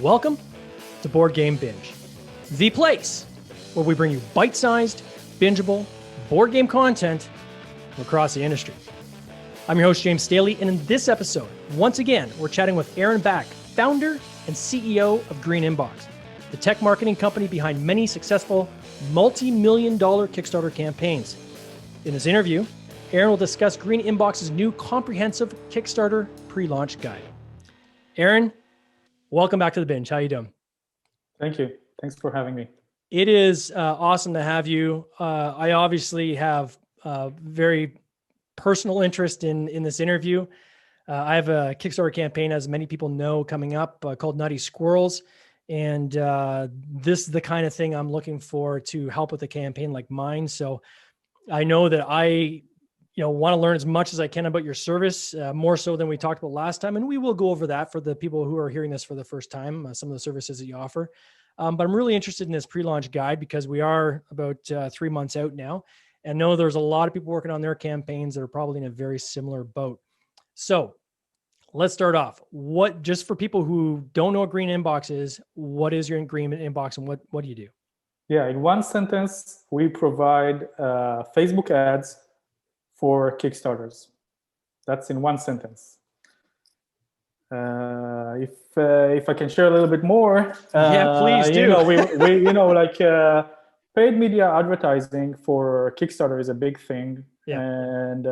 Welcome to Board Game Binge, the place where we bring you bite-sized, bingeable board game content from across the industry. I'm your host, James Staley, and in this episode, once again, we're chatting with Eran Back, founder and CEO of Green Inbox, the tech marketing company behind many successful multi-million-dollar Kickstarter campaigns. In this interview, Eran will discuss Green Inbox's new comprehensive Kickstarter Pre-launch guide. Eran, welcome back to the binge. How you doing? Thank you. Thanks for having me. It is awesome to have you. I obviously have very personal interest in this interview. I have a Kickstarter campaign, as many people know, coming up called Nutty Squirrels. And this is the kind of thing I'm looking for to help with a campaign like mine. So I know that I want to learn as much as I can about your service, more so than we talked about last time. And we will go over that for the people who are hearing this for the first time, some of the services that you offer. But I'm really interested in this pre-launch guide because we are about 3 months out now. And know there's a lot of people working on their campaigns that are probably in a very similar boat. So let's start off. Just for people who don't know what Green Inbox is, what is your Green Inbox and what do you do? Yeah, in one sentence, we provide Facebook ads for Kickstarters. That's in one sentence. If I can share a little bit more, yeah, please do. we paid media advertising for Kickstarter is a big thing, yeah. And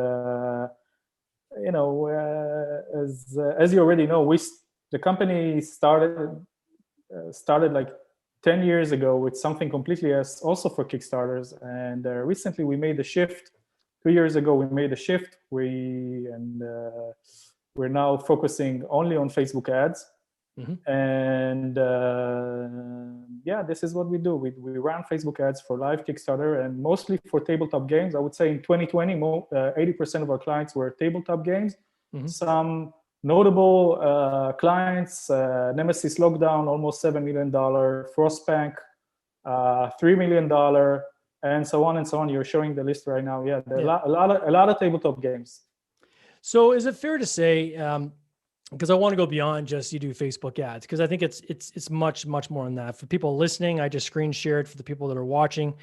as you already know, the company started like 10 years ago with something completely else, also for Kickstarters, and recently we made the shift. 2 years ago, we made a shift. We're now focusing only on Facebook ads. Mm-hmm. And this is what we do. We run Facebook ads for live Kickstarter and mostly for tabletop games. I would say in 2020, 80% of our clients were tabletop games. Mm-hmm. Some notable clients, Nemesis Lockdown, almost $7 million, Frostbank, $3 million, and so on and so on. You're showing the list right now. Yeah, there are a lot of tabletop games. So is it fair to say, because I want to go beyond just you do Facebook ads, because I think it's much, much more than that. For people listening, I just screen shared for the people that are watching.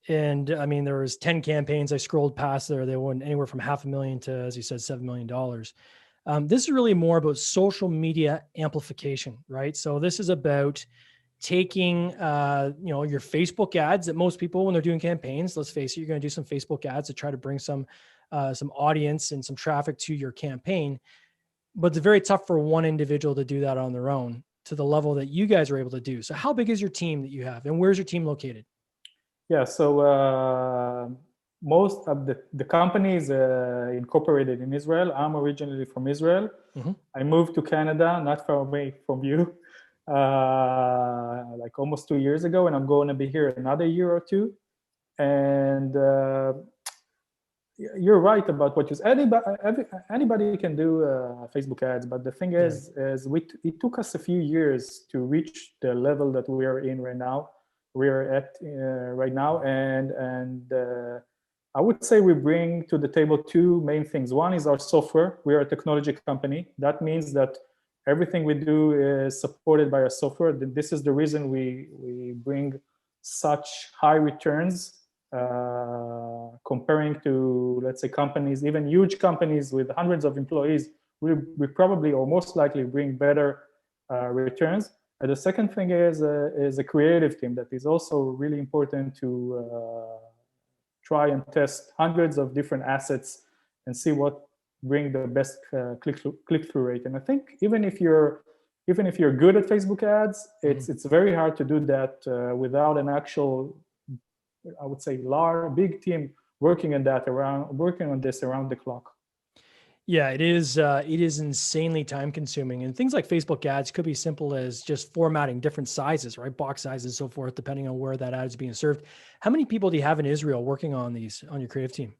And I mean, there was 10 campaigns I scrolled past there. They went anywhere from $500,000 to, as you said, $7 million. This is really more about social media amplification, right? So this is about taking, your Facebook ads that most people, when they're doing campaigns, let's face it, you're going to do some Facebook ads to try to bring some audience and some traffic to your campaign. But it's very tough for one individual to do that on their own to the level that you guys are able to do. So how big is your team that you have and where's your team located? Yeah, so most of the company is incorporated in Israel. I'm originally from Israel. Mm-hmm. I moved to Canada, not far away from you, like almost 2 years ago, and I'm going to be here another year or two. And you're right about what you said. Anybody can do Facebook ads, but the thing is it took us a few years to reach the level that we are in right now. We are at right now, and I would say we bring to the table two main things. One is our software. We are a technology company. That means that everything we do is supported by our software. This is the reason we bring such high returns comparing to, let's say, companies, even huge companies with hundreds of employees. We probably or most likely bring better returns. And the second thing is a creative team that is also really important to try and test hundreds of different assets and see what bring the best click-through rate. And I think even if you're good at Facebook ads, it's very hard to do that without an actual, I would say, big team working on this around the clock. Yeah, it is insanely time consuming, and things like Facebook ads could be simple as just formatting different sizes, right? Box sizes and so forth, depending on where that ad is being served. How many people do you have in Israel working on your creative team?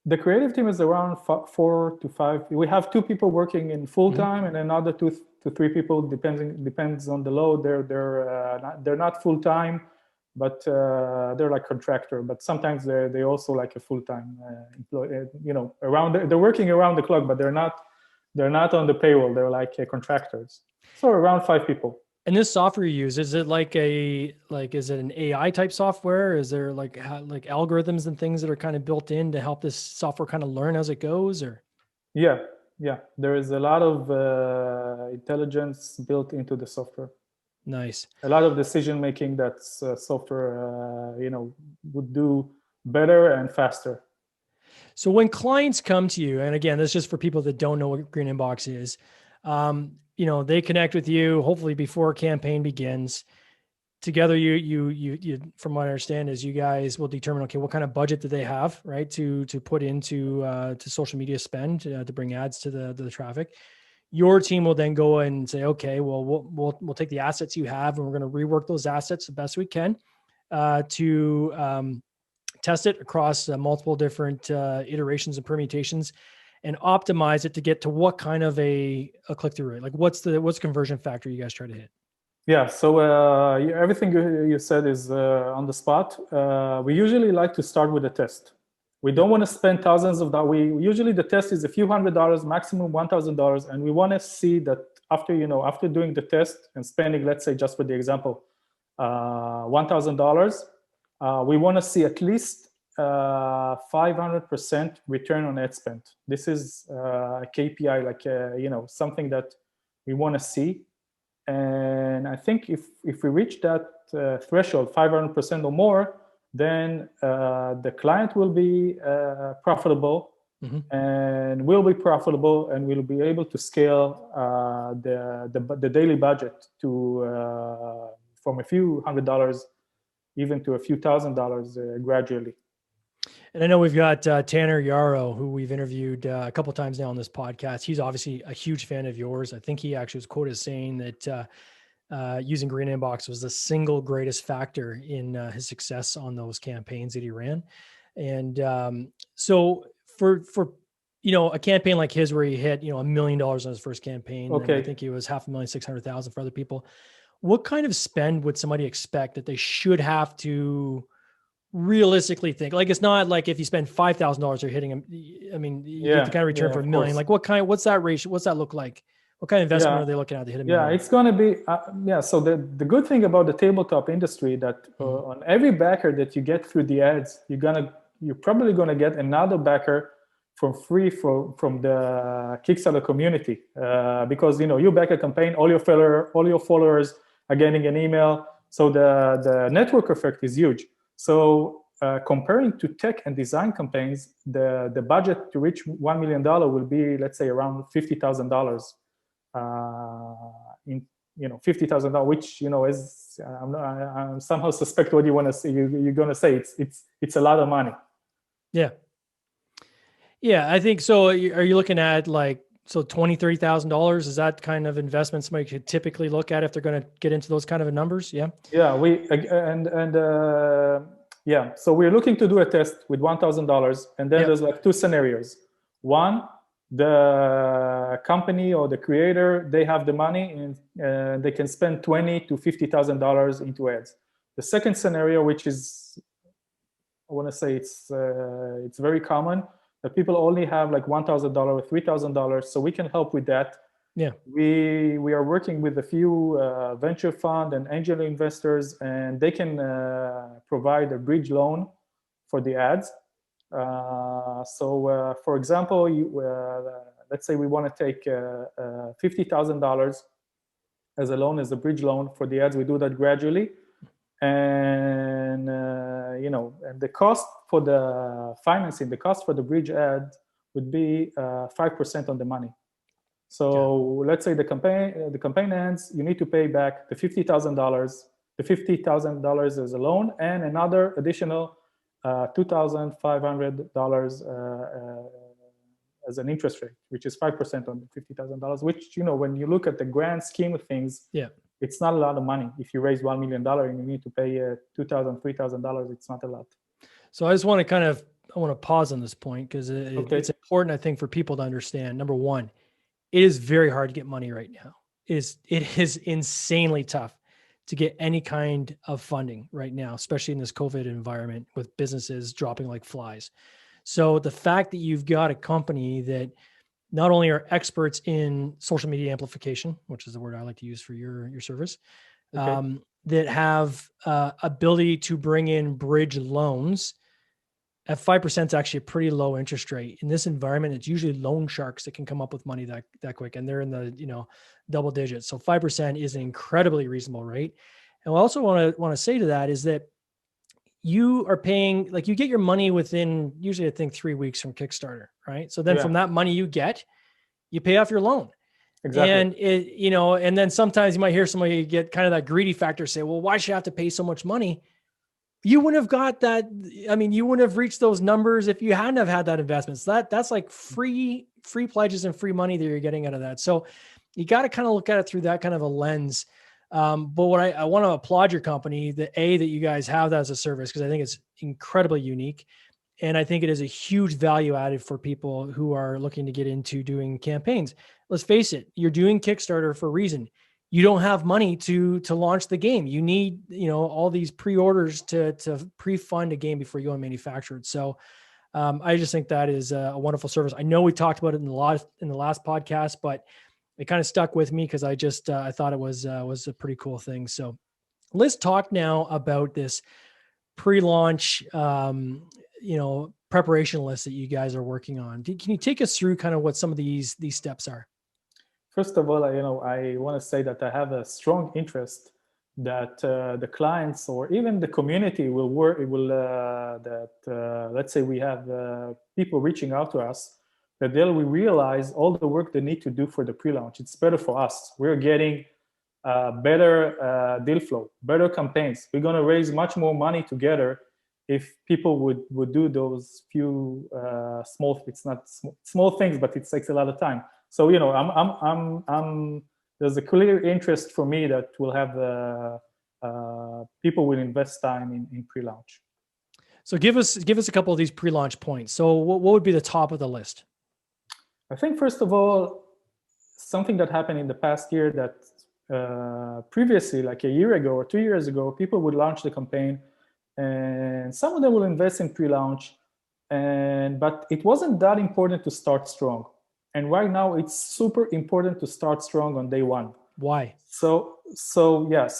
The creative team is around 4 to 5. We have 2 people working in full time, and another 2 to 3 people depends on the load. They're not full time, but they're like contractor. But sometimes they also like a full time employee. They're working around the clock, but they're not on the payroll. They're like contractors. So around 5 people. And this software you use, is it is it an AI type software? Is there like algorithms and things that are kind of built in to help this software kind of learn as it goes, or? Yeah, yeah. There is a lot of intelligence built into the software. Nice. A lot of decision making that software, would do better and faster. So when clients come to you, and again, this is just for people that don't know what Green Inbox is, they connect with you hopefully before a campaign begins. Together, you, from what I understand, is you guys will determine, okay, what kind of budget do they have, right, to put into to social media spend to bring ads to the traffic. Your team will then go and say, okay, well, we'll take the assets you have, and we're going to rework those assets the best we can to test it across multiple different iterations and permutations, and optimize it to get to what kind of a click-through rate. Like what's conversion factor you guys try to hit? Yeah, so everything you said is on the spot. We usually like to start with a test. We don't want to spend thousands of dollars. Usually the test is a few $100, maximum $1,000, and we want to see that after doing the test and spending, let's say, just for the example, $1,000, we want to see at least 500% return on ad spend. This is a KPI, something that we want to see. And I think if we reach that threshold, 500% or more, then the client will be profitable, and will be profitable, and we'll be able to scale the daily budget to from a few $100s even to a few $1,000s gradually. And I know we've got Tanner Yarrow, who we've interviewed a couple of times now on this podcast. He's obviously a huge fan of yours. I think he actually was quoted as saying that using Green Inbox was the single greatest factor in his success on those campaigns that he ran. And so for a campaign like his where he hit $1 million on his first campaign, okay, and I think it was $500,600,000 for other people. What kind of spend would somebody expect that they should have to realistically think? Like, it's not like if you spend $5,000 you're hitting them. I mean, you get the kind of return for $1 million. Like what's that ratio? What's that look like? What kind of investment are they looking at to hit $1 million? Yeah, it's going to be, so the good thing about the tabletop industry that on every backer that you get through the ads, you're probably going to get another backer from free from the Kickstarter community, because you back a campaign, all your followers are getting an email, so the network effect is huge. So comparing to tech and design campaigns, the budget to reach $1 million will be, let's say, around $50,000. $50,000, which is I'm somehow suspect what you want to say. You're going to say it's a lot of money. Yeah, I think so. Are you looking at $20,000-$30,000? Is that kind of investment somebody could typically look at if they're going to get into those kind of numbers? Yeah. So we're looking to do a test with $1,000, and then there's two scenarios. One, the company or the creator, they have the money and they can spend $20,000 to $50,000 into ads. The second scenario, which is, I want to say it's very common, that people only have $1,000 or $3,000, so we can help with that. Yeah, we are working with a few venture fund and angel investors, and they can provide a bridge loan for the ads. So for example, let's say we want to take $50,000 as a loan, as a bridge loan for the ads. We do that gradually, and and the cost for the financing, the cost for the bridge ad would be 5% on the money. So let's say the campaign ends, you need to pay back the $50,000. The $50,000 as a loan, and another additional $2,500 as an interest rate, which is 5% on the $50,000. Which when you look at the grand scheme of things, it's not a lot of money. If you raise $1 million and you need to pay $2,000, $3,000, it's not a lot. So I just want to I want to pause on this point because it's important, I think, for people to understand. Number one, it is very hard to get money right now. It is insanely tough to get any kind of funding right now, especially in this COVID environment with businesses dropping like flies. So the fact that you've got a company that not only are experts in social media amplification, which is the word I like to use for your service, Okay. that have ability to bring in bridge loans at 5% is actually a pretty low interest rate. In this environment, it's usually loan sharks that can come up with money that quick, and they're in the double digits. So 5% is an incredibly reasonable rate. And I also want to say to that is that you are paying, like, you get your money within usually I think 3 weeks from Kickstarter, right? So then Yeah, from that money you get, you pay off your loan. exactly. And and then sometimes you might hear somebody get kind of that greedy factor say, well, why should I have to pay so much money? You wouldn't have got that. I mean, you wouldn't have reached those numbers if you hadn't have had that investment. So that's like free pledges and free money that you're getting out of that. So you got to kind of look at it through that kind of a lens. But what I want to applaud your company, that you guys have that as a service, because I think it's incredibly unique. And I think it is a huge value added for people who are looking to get into doing campaigns. Let's face it, you're doing Kickstarter for a reason. You don't have money to launch the game. You need, all these pre-orders to pre-fund a game before you go and manufacture it. So I just think that is a wonderful service. I know we talked about it in the last podcast, but it kind of stuck with me because I thought it was a pretty cool thing. So let's talk now about this pre-launch, preparation list that you guys are working on. Can you take us through kind of what some of these steps are? First of all, I want to say that I have a strong interest that the clients or even the community will work. Let's say we have people reaching out to us, that they'll realize all the work they need to do for the pre-launch. It's better for us. We're getting better deal flow, better campaigns. We're going to raise much more money together if people would do those few small. It's not small things, but it takes a lot of time. So there's a clear interest for me that we'll have people will invest time in pre-launch. So give us a couple of these pre-launch points. So what would be the top of the list? I think first of all, something that happened in the past year that previously, like a year ago or 2 years ago, people would launch the campaign, and some of them will invest in pre-launch, but it wasn't that important to start strong. And right now, it's super important to start strong on day one. Why? So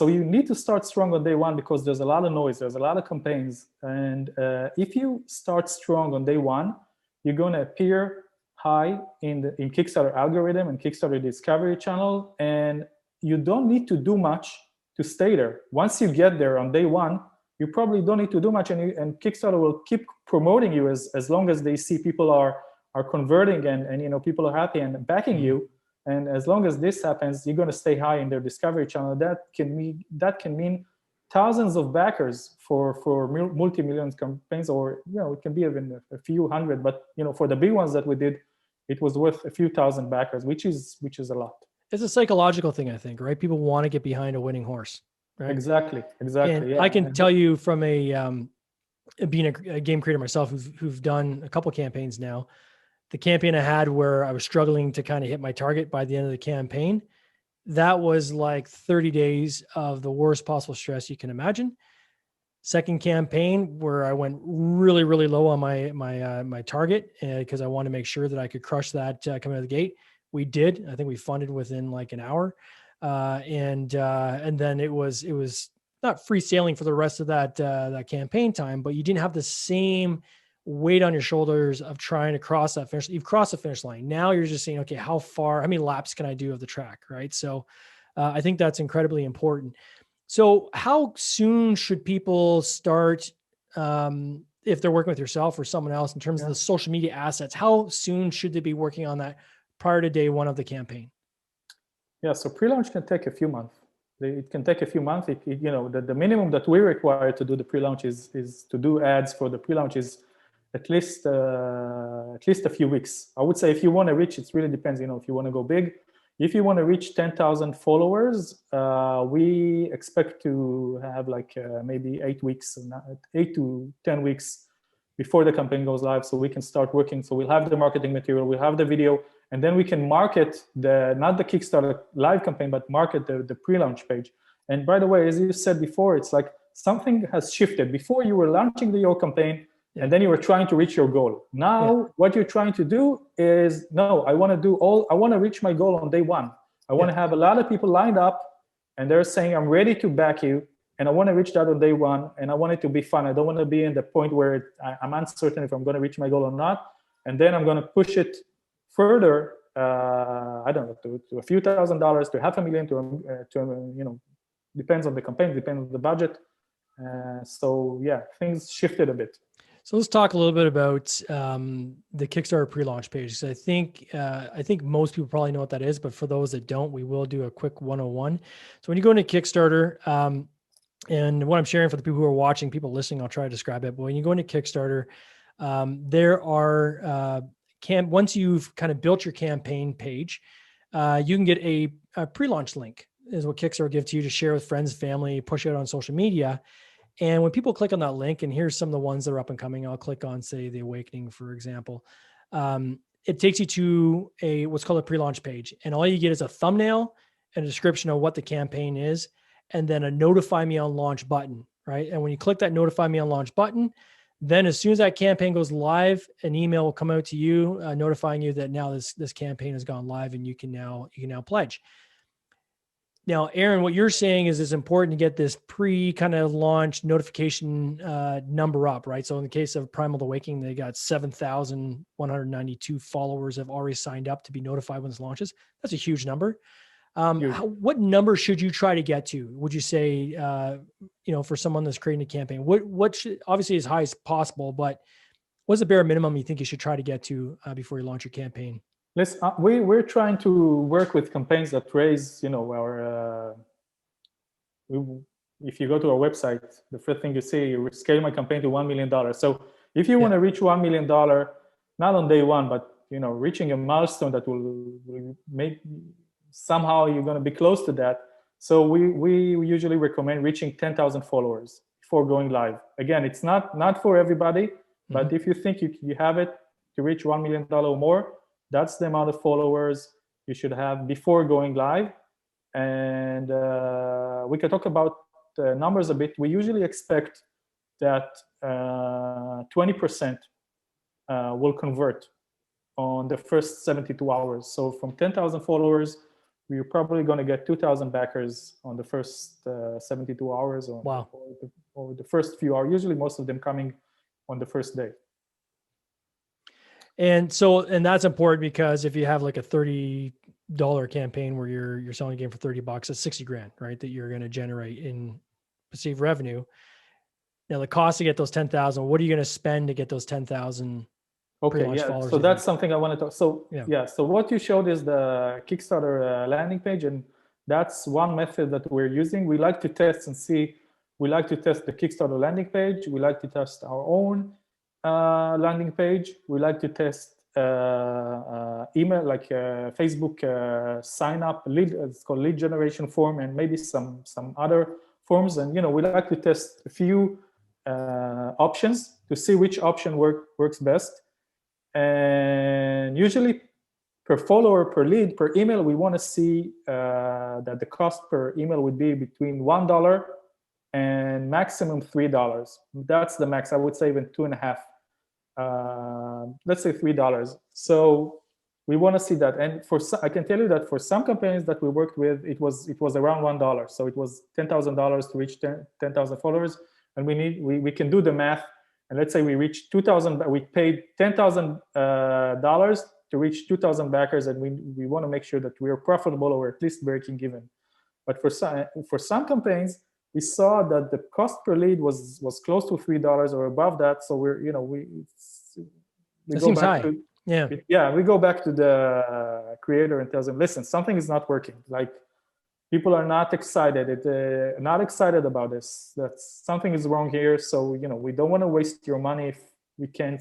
you need to start strong on day one because there's a lot of noise, there's a lot of campaigns, and if you start strong on day one, you're going to appear high in Kickstarter algorithm and Kickstarter discovery channel, and you don't need to do much to stay there. Once you get there on day one, you probably don't need to do much, and Kickstarter will keep promoting you as long as they see people are converting and people are happy and backing you. And as long as this happens, you're going to stay high in their discovery channel. That can mean thousands of backers for multi-million campaigns, or it can be even a few hundred. But for the big ones that we did, it was worth a few thousand backers, which is a lot. It's a psychological thing, I think, right? People want to get behind a winning horse, right? Exactly. And Yeah. I can tell you from being a game creator myself, who've done a couple campaigns now. The campaign I had where I was struggling to kind of hit my target by the end of the campaign, that was like 30 days of the worst possible stress you can imagine. Second campaign where I went really, really low on my target because I wanted to make sure that I could crush that coming out of the gate. We did. I think we funded within like an hour, and then it was not free sailing for the rest of that campaign time, but you didn't have the same weight on your shoulders of trying to cross that finish. You've crossed the finish line. Now you're just saying, okay, how many laps can I do of the track? Right. So I think that's incredibly important. So how soon should people start, if they're working with yourself or someone else in terms of the social media assets, how soon should they be working on that prior to day one of the campaign? Yeah. So pre-launch can take a few months. It can take a few months. The minimum that we require to do the pre-launch is to do ads for the pre-launch is at least a few weeks. I would say if you want to reach, it really depends. If you want to go big, if you want to reach 10,000 followers, we expect to have like maybe 8 to 10 weeks before the campaign goes live, so we can start working. So we'll have the marketing material, we'll have the video, and then we can market not the Kickstarter live campaign, but market the pre-launch page. And by the way, as you said before, it's like something has shifted. Before you were launching your campaign, And then you were trying to reach your goal. Now, what you're trying to do is, no, I want to reach my goal on day one. I want to have a lot of people lined up and they're saying, I'm ready to back you. And I want to reach that on day one. And I want it to be fun. I don't want to be in the point where I'm uncertain if I'm going to reach my goal or not. And then I'm going to push it further, I don't know, to a few $1,000s, to $500,000, depends on the campaign, depends on the budget. So yeah, things shifted a bit. So let's talk a little bit about the Kickstarter pre-launch page. So I think most people probably know what that is, but for those that don't, we will do a quick 101. So when you go into Kickstarter, and what I'm sharing for the people who are watching, people listening, I'll try to describe it. But when you go into Kickstarter, there are once you've kind of built your campaign page, you can get a pre-launch link, is what Kickstarter gives to you to share with friends, family, push it out on social media. And when people click on that link, and here's some of the ones that are up and coming, I'll click on, say, The Awakening, for example. It takes you to what's called a pre-launch page. And all you get is a thumbnail and a description of what the campaign is, and then a notify me on launch button, right? And when you click that notify me on launch button, then as soon as that campaign goes live, an email will come out to you notifying you that now this campaign has gone live and you can now pledge. Now, Eran, what you're saying is it's important to get this kind of launch notification number up, right? So in the case of Primal Awakening, they got 7,192 followers have already signed up to be notified when this launches. That's a huge number. What number should you try to get to? Would you say, for someone that's creating a campaign, what should, obviously as high as possible, but what's the bare minimum you think you should try to get to before you launch your campaign? We're trying to work with campaigns that raise, if you go to our website, the first thing you see, you scale my campaign to $1 million. So if you want to reach $1 million, not on day one, but reaching a milestone that will make somehow you're going to be close to that. So we usually recommend reaching 10,000 followers before going live. Again, it's not for everybody, but if you think you have it to reach $1 million or more, that's the amount of followers you should have before going live. And we can talk about the numbers a bit. We usually expect that 20% will convert on the first 72 hours. So from 10,000 followers, we're probably going to get 2,000 backers on the first 72 hours or the first few hours, usually most of them coming on the first day. And that's important because if you have like a $30 campaign where you're selling a game for $30, that's $60,000, right? That you're going to generate in perceived revenue. Now the cost to get those 10,000, what are you going to spend to get those 10,000? Okay, yeah. So that's something I want to talk. So so what you showed is the Kickstarter landing page, and that's one method that we're using. We like to test and see. We like to test the Kickstarter landing page. We like to test our own landing page. We like to test email, like Facebook sign up lead. It's called lead generation form, and maybe some other forms. And we like to test a few options to see which option works best. And usually per follower, per lead, per email, we want to see that the cost per email would be between $1 and maximum $3. That's the max. I would say even $2.50. Let's say $3. So we want to see that. And I can tell you that for some campaigns that we worked with, it was around $1. So it was $10,000 to reach 10,000 followers. And we can do the math. And let's say we reached 2,000, we paid $10,000 to reach 2,000 backers, and we want to make sure that we are profitable or at least breaking even. But for some campaigns, we saw that the cost per lead was close to $3 or above that. So we go back to we go back to the creator and tells them, listen, something is not working. Like, people are not excited. Not excited about this. That something is wrong here. So we don't want to waste your money if we can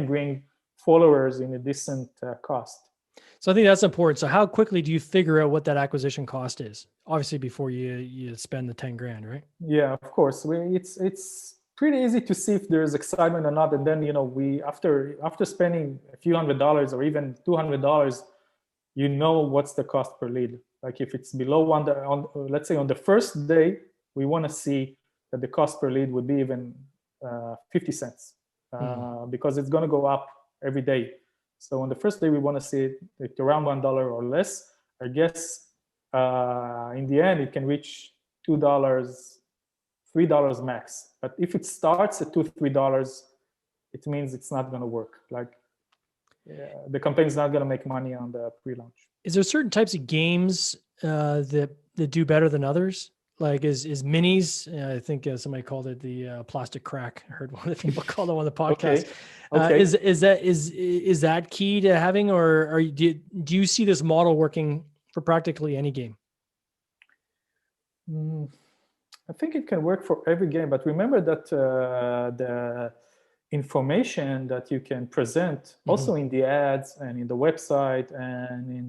bring followers in a decent cost. So I think that's important. So how quickly do you figure out what that acquisition cost is? Obviously, before you spend the $10,000, right? Yeah, of course. It's pretty easy to see if there's excitement or not. And then we after spending a few $100s or even $200, what's the cost per lead. Like if it's below $1, let's say on the first day, we want to see that the cost per lead would be even 50 cents. because it's going to go up every day. So on the first day, we want to see it like around $1 or less. I guess in the end, it can reach $2, $3 max. But if it starts at $2, $3, it means it's not going to work. Like the campaign is not going to make money on the pre-launch. Is there certain types of games that do better than others? Like is minis? I think somebody called it the plastic crack. I heard one of the people call it on the podcast. Okay. Is that key to having, or do you see this model working for practically any game? I think it can work for every game, but remember that the information that you can present also in the ads and in the website and in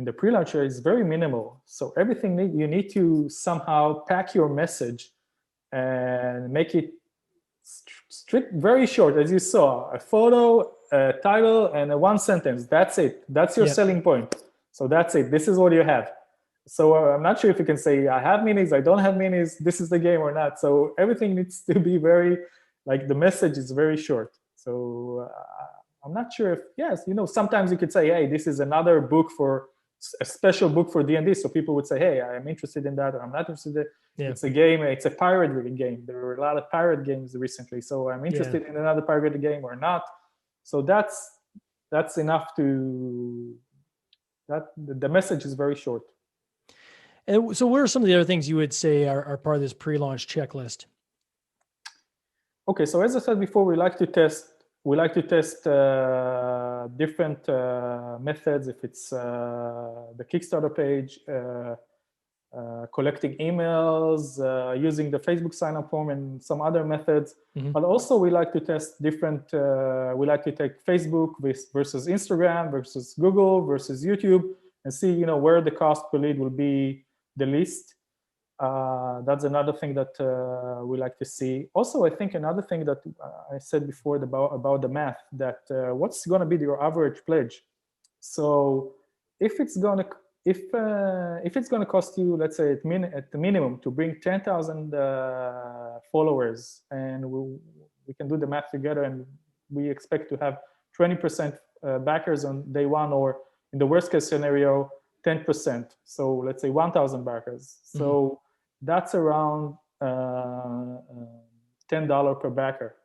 the pre-launcher is very minimal. So everything you need to somehow pack your message and make it strict, very short, as you saw, a photo, a title, and a one sentence. That's it. That's your selling point. So that's it. This is what you have. So I'm not sure if you can say, I have minis, I don't have minis, this is the game or not. So everything needs to be very, like the message is very short. So I'm not sure if, sometimes you could say, hey, this is another book for, a special book for D&D. So people would say, hey, I'm interested in that, or I'm not interested in it. Yeah. It's a game, it's a pirate game. There were a lot of pirate games recently. So I'm interested in another pirate game or not. So that's enough to, the message is very short. And so what are some of the other things you would say are part of this pre-launch checklist? Okay, so as I said before, we like to test different methods. If it's the Kickstarter page, collecting emails, using the Facebook sign-up form, and some other methods. But also we like to test different. We like to take Facebook versus Instagram versus Google versus YouTube, and see where the cost per lead will be the least. That's another thing that we like to see. Also, I think another thing that I said before about the math, that what's going to be your average pledge. So if it's going to cost you, let's say at the minimum, to bring 10,000 followers, and we can do the math together, and we expect to have 20% backers on day one, or in the worst case scenario, 10%. So let's say 1,000 backers. So that's around $10 per backer.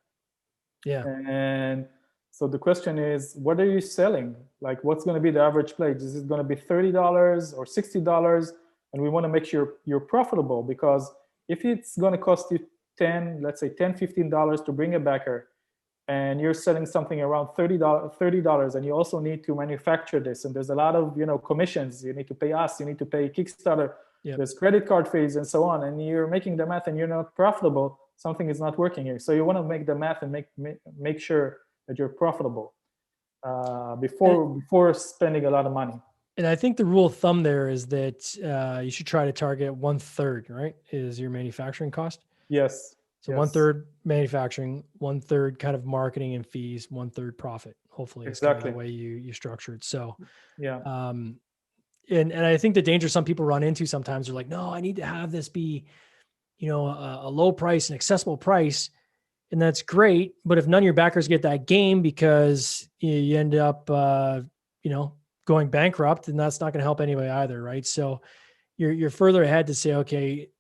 Yeah. And so the question is, what are you selling? Like, what's going to be the average pledge? Is it going to be $30 or $60? And we want to make sure you're profitable, because if it's going to cost you let's say $10, $15 to bring a backer, and you're selling something around $30, and you also need to manufacture this, and there's a lot of commissions. You need to pay us, you need to pay Kickstarter. Yep. There's credit card fees and so on, and you're making the math and you're not profitable. Something is not working here. So you want to make the math and make sure that you're profitable before spending a lot of money. And I think the rule of thumb there is that you should try to target 1/3, right? Is your manufacturing cost? Yes. So 1/3 manufacturing, 1/3 kind of marketing and fees, 1/3 profit. Hopefully, it's kind of the way you structure it. So yeah. And I think the danger some people run into sometimes are like, no, I need to have this be, a low price, an accessible price. And that's great. But if none of your backers get that game because you end up, going bankrupt, then that's not going to help anyway either. Right. So you're further ahead to say, okay,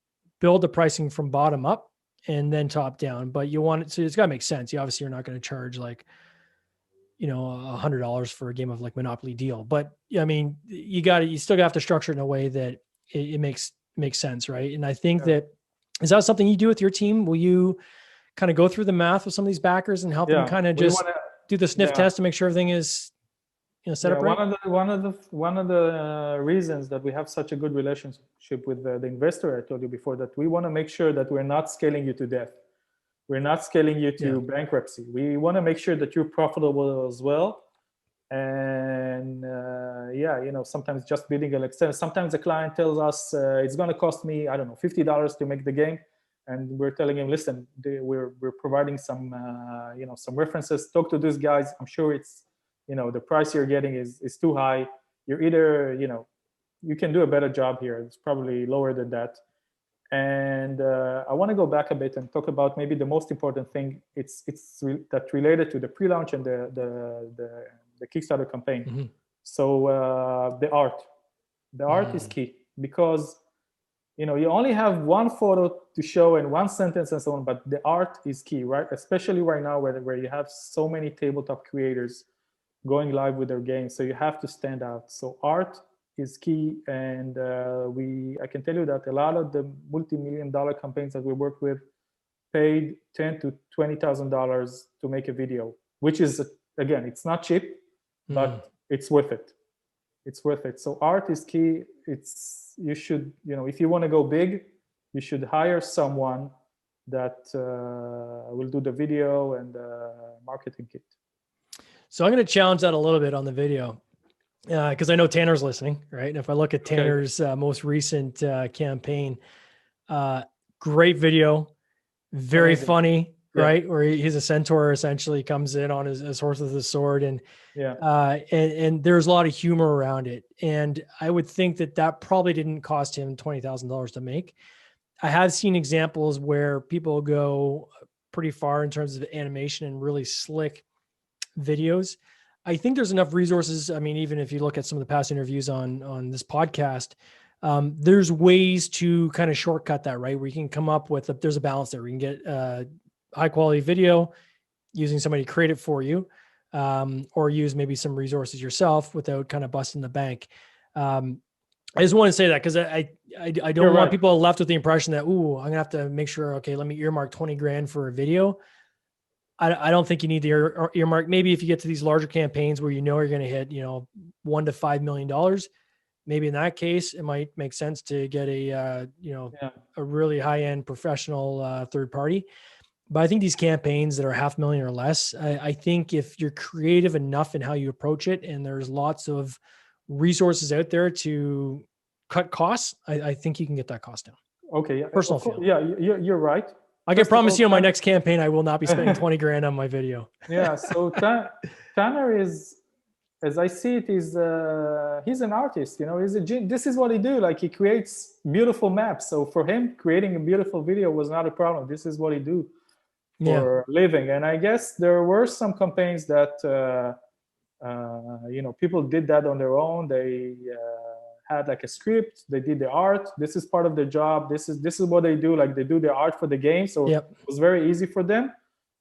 build the pricing from bottom up and then top down, but you want it. So it's got to make sense. Obviously you're not going to charge like, $100 for a game of like Monopoly Deal, but I mean, you still have to structure it in a way that it makes sense. Right. And I think is that something you do with your team? Will you kind of go through the math with some of these backers and help them kind of just do the sniff test to make sure everything is, set up right? One of the reasons that we have such a good relationship with the investor, I told you before, that we want to make sure that we're not scaling you to death. We're not scaling you to bankruptcy. We want to make sure that you're profitable as well. And sometimes just building an external. Sometimes the client tells us it's going to cost me, I don't know, $50 to make the game, and we're telling him, listen, we're providing some some references. Talk to these guys. I'm sure it's the price you're getting is too high. You're either you can do a better job here. It's probably lower than that. And I want to go back a bit and talk about maybe the most important thing. That related to the pre-launch and the Kickstarter campaign. Mm-hmm. So the art is key, because you only have one photo to show and one sentence and so on, but the art is key, right? Especially right now where you have so many tabletop creators going live with their games, so you have to stand out. So art is key, and I can tell you that a lot of the multi-million-dollar campaigns that we work with paid $10,000 to $20,000 to make a video, which is, again, it's not cheap, but it's worth it. It's worth it. So art is key. You should, if you want to go big, you should hire someone that will do the video and marketing kit. So I'm going to challenge that a little bit on the video, because I know Tanner's listening, right? And if I look at Tanner's most recent campaign, great video, very amazing. Funny, right? Where he's a centaur, essentially comes in on his horse with his sword, and there's a lot of humor around it. And I would think that probably didn't cost him $20,000 to make. I have seen examples where people go pretty far in terms of animation and really slick videos. I think there's enough resources. I mean, even if you look at some of the past interviews on this podcast, there's ways to kind of shortcut that, right? Where you can come up with, there's a balance there. We can get high quality video using somebody to create it for you, or use maybe some resources yourself without kind of busting the bank. I just want to say that because I don't want people left with the impression that, I'm going to have to make sure, okay, let me earmark 20 grand for a video. I don't think you need the earmark. Maybe if you get to these larger campaigns where you're going to hit, $1 to $5 million, maybe in that case, it might make sense to get a really high-end professional third party. But I think these campaigns that are $500,000 or less, I think if you're creative enough in how you approach it, and there's lots of resources out there to cut costs, I think you can get that cost down. Okay. Personal feeling. Yeah, you're right. I can promise you on my next campaign, I will not be spending 20 grand on my video. Yeah. So Tanner is, as I see it, he's an artist. He's a genius. This is what he do. Like, he creates beautiful maps. So for him, creating a beautiful video was not a problem. This is what he do for a living. And I guess there were some campaigns that people did that on their own. They had like a script, they did the art. This is part of their job. This is what they do. Like, they do the art for the game. So it was very easy for them.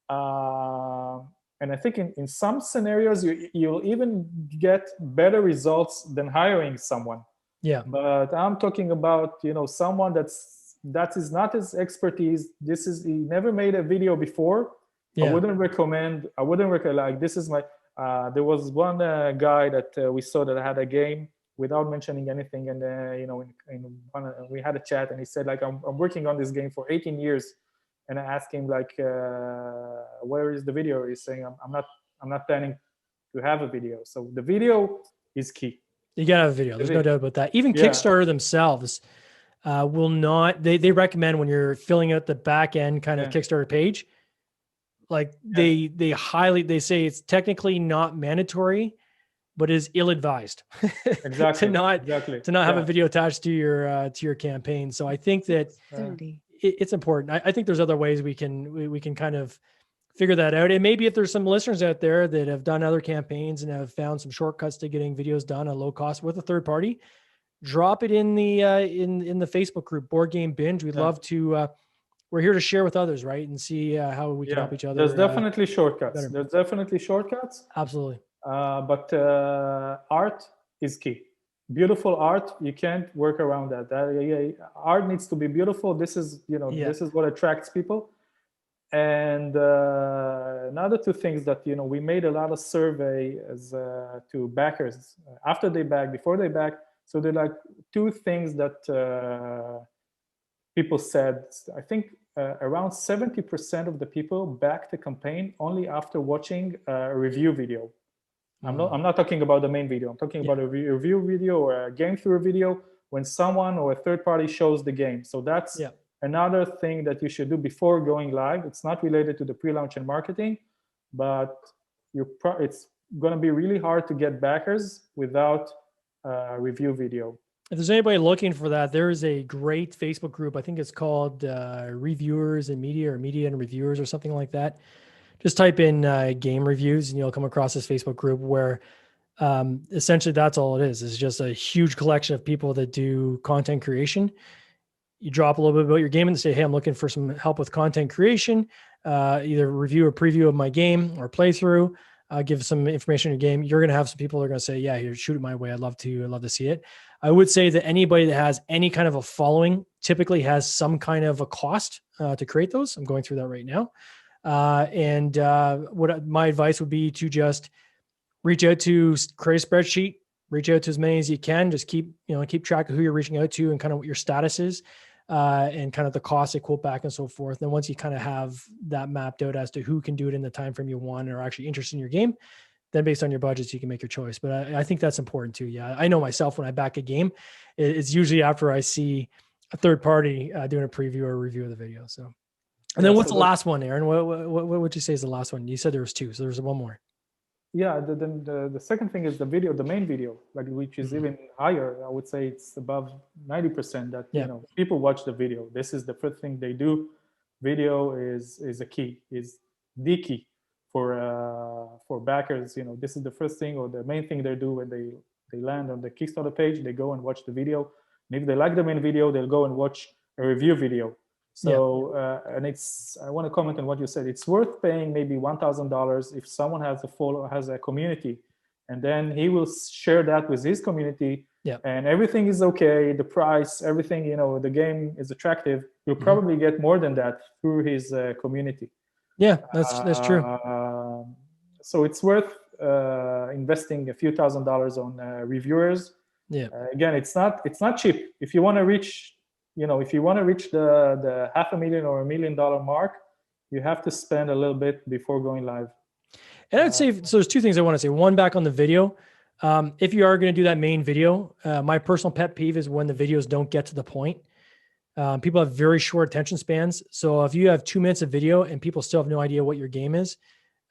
And I think in some scenarios, you'll even get better results than hiring someone. Yeah. But I'm talking about, someone that is not his expertise. He never made a video before. Yeah. I wouldn't recommend, like, this is my, there was one guy that we saw that had a game without mentioning anything. And, we had a chat, and he said, like, I'm working on this game for 18 years. And I asked him, like, where is the video? He's saying, I'm not planning to have a video. So the video is key. You gotta have a video. There's no doubt about that. Even Kickstarter themselves will not, they recommend when you're filling out the back end kind of Kickstarter page, like they say it's technically not mandatory, but is ill-advised exactly to not have a video attached to your campaign. So I think that it's important. I think there's other ways we can kind of figure that out. And maybe if there's some listeners out there that have done other campaigns and have found some shortcuts to getting videos done at low cost with a third party, drop it in the in the Facebook group, Board Game Binge. We'd love to. We're here to share with others, right, and see how we can help each other. There's definitely shortcuts. Better. There's definitely shortcuts. Absolutely. But art is key. Beautiful art, you can't work around that. Art needs to be beautiful. This is this is what attracts people. And another two things that we made a lot of survey to backers after they back, before they back. So there are like two things that people said. I think around 70% of the people backed the campaign only after watching a review video. I'm not talking about the main video. I'm talking about a review video or a game through video when someone or a third party shows the game. So that's another thing that you should do before going live. It's not related to the pre-launch and marketing, but it's going to be really hard to get backers without a review video. If there's anybody looking for that, there is a great Facebook group. I think it's called Reviewers and Media, or Media and Reviewers, or something like that. Just type in game reviews and you'll come across this Facebook group where essentially that's all it is. It's just a huge collection of people that do content creation. You drop a little bit about your game and say, hey, I'm looking for some help with content creation, either review or preview of my game or playthrough, give some information on your game. You're going to have some people that are going to say, yeah, here, shoot it my way. I'd love to see it. I would say that anybody that has any kind of a following typically has some kind of a cost to create those. I'm going through that right now. What my advice would be to just reach out to, create a spreadsheet, reach out to as many as you can. Just keep track of who you're reaching out to and kind of what your status is, and kind of the costs they quote back and so forth. And once you kind of have that mapped out as to who can do it in the time frame you want or are actually interested in your game, then based on your budgets, you can make your choice. But I think that's important too. Yeah. I know myself, when I back a game, it's usually after I see a third party doing a preview or a review of the video. So, and then what's the last one, Aaron? What would you say is the last one? You said there was two, so there's one more. Yeah, the second thing is the video, the main video, like, which is even higher. I would say it's above 90% that people watch the video. This is the first thing they do. Video is a key, is the key for backers. This is the first thing or the main thing they do when they land on the Kickstarter page. They go and watch the video, and if they like the main video, they'll go and watch a review video. So, and I want to comment on what you said. It's worth paying maybe $1,000 if someone has a community, and then he will share that with his community, and everything is okay. The price, everything, the game is attractive. You'll probably get more than that through his community. Yeah, that's true. So it's worth investing a few $1,000s on reviewers. Yeah. Again, it's not cheap. If you want to reach the $500,000 or $1 million mark, you have to spend a little bit before going live. And I'd say, so there's two things I want to say. One, back on the video. If you are going to do that main video, my personal pet peeve is when the videos don't get to the point. People have very short attention spans. So if you have 2 minutes of video and people still have no idea what your game is,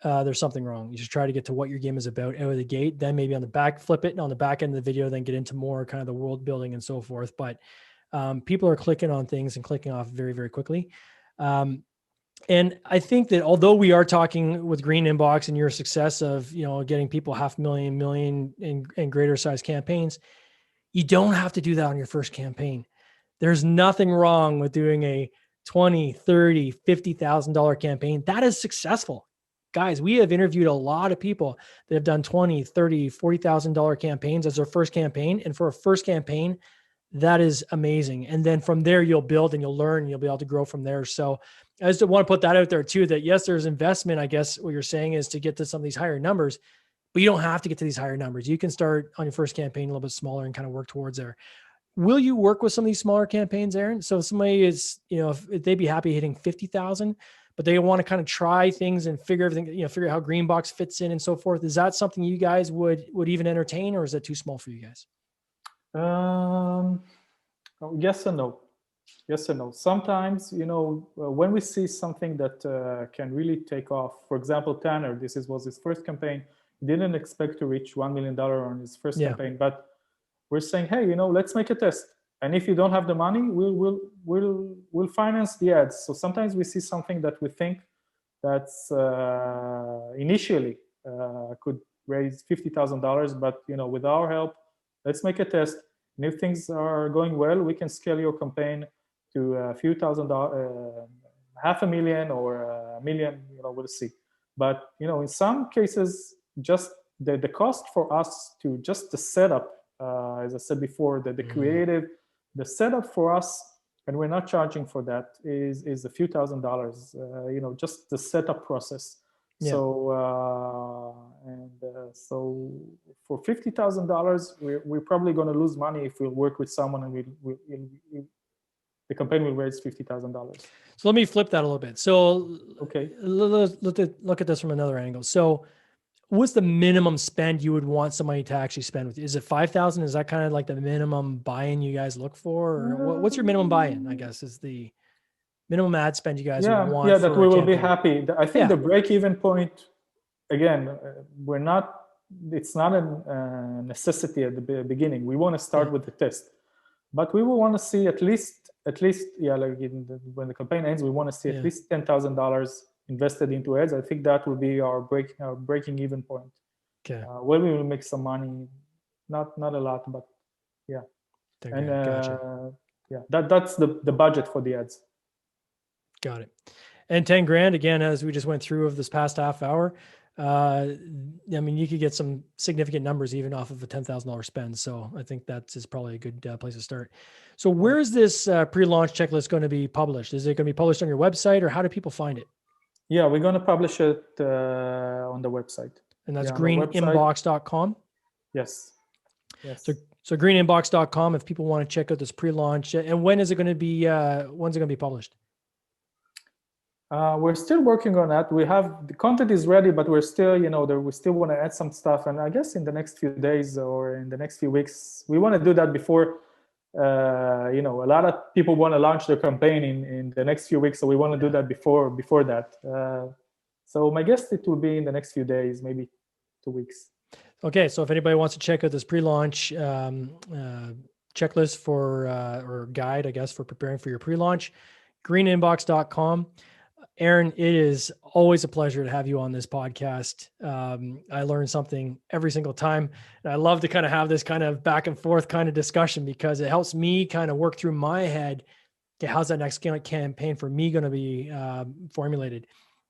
there's something wrong. You should try to get to what your game is about out of the gate. Then maybe on the back, flip it, and on the back end of the video, then get into more kind of the world building and so forth. But people are clicking on things and clicking off very, very quickly. And I think that although we are talking with Green Inbox and your success of, getting people $500,000, million and greater size campaigns, you don't have to do that on your first campaign. There's nothing wrong with doing a $20,000, $30,000, $50,000 campaign. That is successful. Guys, we have interviewed a lot of people that have done $20,000, $30,000, $40,000 campaigns as their first campaign. And for a first campaign, that is amazing. And then from there, you'll build and you'll learn and you'll be able to grow from there. So I just want to put that out there too, that yes, there's investment. I guess what you're saying is to get to some of these higher numbers, but you don't have to get to these higher numbers. You can start on your first campaign a little bit smaller and kind of work towards there. Will you work with some of these smaller campaigns, Aaron? So if somebody is, if they'd be happy hitting 50,000, but they want to kind of try things and figure everything, figure out how Greenbox fits in and so forth. Is that something you guys would even entertain, or is that too small for you guys? Yes and no. Yes and no. Sometimes, when we see something that can really take off, for example, Tanner, was his first campaign. He didn't expect to reach $1 million on his first campaign, but we're saying, hey, let's make a test. And if you don't have the money, we'll finance the ads. So sometimes we see something that we think that's initially could raise $50,000, but with our help, let's make a test. And if things are going well, we can scale your campaign to a few $1,000, $500,000 or $1 million. We'll see. But in some cases, just the cost for us to just the setup, as I said before, the creative, the setup for us, and we're not charging for that, is a few $1,000s. Just the setup process. Yeah. So for $50,000, we're probably going to lose money if we work with someone and the campaign will raise $50,000. So let me flip that a little bit. So okay, let's look at this from another angle. So what's the minimum spend you would want somebody to actually spend with you? Is it 5,000? Is that kind of like the minimum buy-in you guys look for? Or what's your minimum buy-in, I guess, is the minimum ad spend you guys would want? Yeah, that we will be happy. I think the break-even point, again, it's not a necessity at the beginning. We want to start with the test. but we will want to see at least yeah, like when the campaign ends, we want to see at least $10,000 invested into ads. I think that will be our breaking even point. Okay. Where we will make some money, not a lot, but yeah. Okay, And gotcha. yeah, that's the budget for the ads. Got it. And 10 grand again, as we just went through of this past half hour. I mean, you could get some significant numbers even off of a $10,000 spend. So I think that is probably a good place to start. So where is this pre-launch checklist going to be published? Is it going to be published on your website, or how do people find it? Yeah, we're going to publish it on the website. And that's greeninbox.com? Yes. So greeninbox.com, if people want to check out this pre-launch. And when is it going to be, when's it going to be published? We're still working on that. We have the content is ready, but we're still, we still want to add some stuff. And I guess in the next few days or in the next few weeks, we want to do that before, a lot of people want to launch their campaign in the next few weeks. So we want to do that before that. So my guess it will be in the next few days, maybe 2 weeks. Okay. So if anybody wants to check out this pre-launch checklist for, or guide, I guess, for preparing for your pre-launch, greeninbox.com. Eran, it is always a pleasure to have you on this podcast. I learn something every single time. And I love to kind of have this kind of back and forth kind of discussion, because it helps me kind of work through my head. Okay, how's that next campaign for me going to be formulated?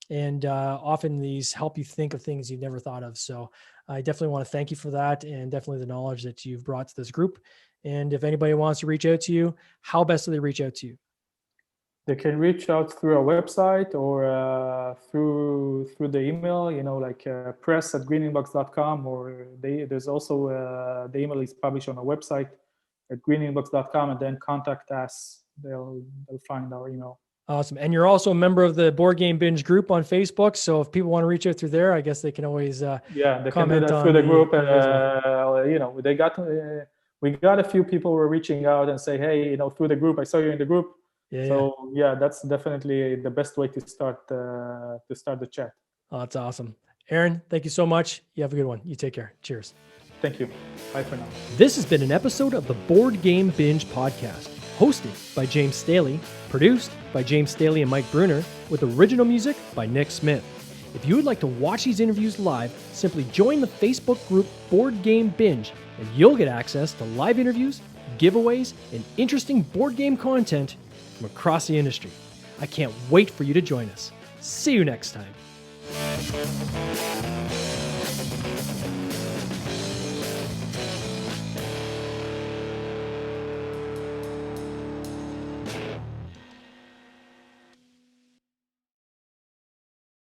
And often these help you think of things you've never thought of. So I definitely want to thank you for that, and definitely the knowledge that you've brought to this group. And if anybody wants to reach out to you, how best do they reach out to you? They can reach out through our website or through the email, like press@greeninbox.com, or there's also the email is published on our website at greeninbox.com, and then contact us. They'll find our email. Awesome. And you're also a member of the Board Game Binge group on Facebook. So if people want to reach out through there, I guess they can always they can comment do that through the group. We got a few people were reaching out and say, hey, through the group, I saw you in the group. Yeah, that's definitely the best way to start the chat. Oh, that's awesome. Eran, thank you so much. You have a good one. You take care. Cheers. Thank you. Bye for now. This has been an episode of the Board Game Binge podcast, hosted by James Staley, produced by James Staley and Mike Bruner, with original music by Nick Smith. If you would like to watch these interviews live, simply join the Facebook group Board Game Binge, and you'll get access to live interviews, giveaways, and interesting board game content from across the industry. I can't wait for you to join us. See you next time.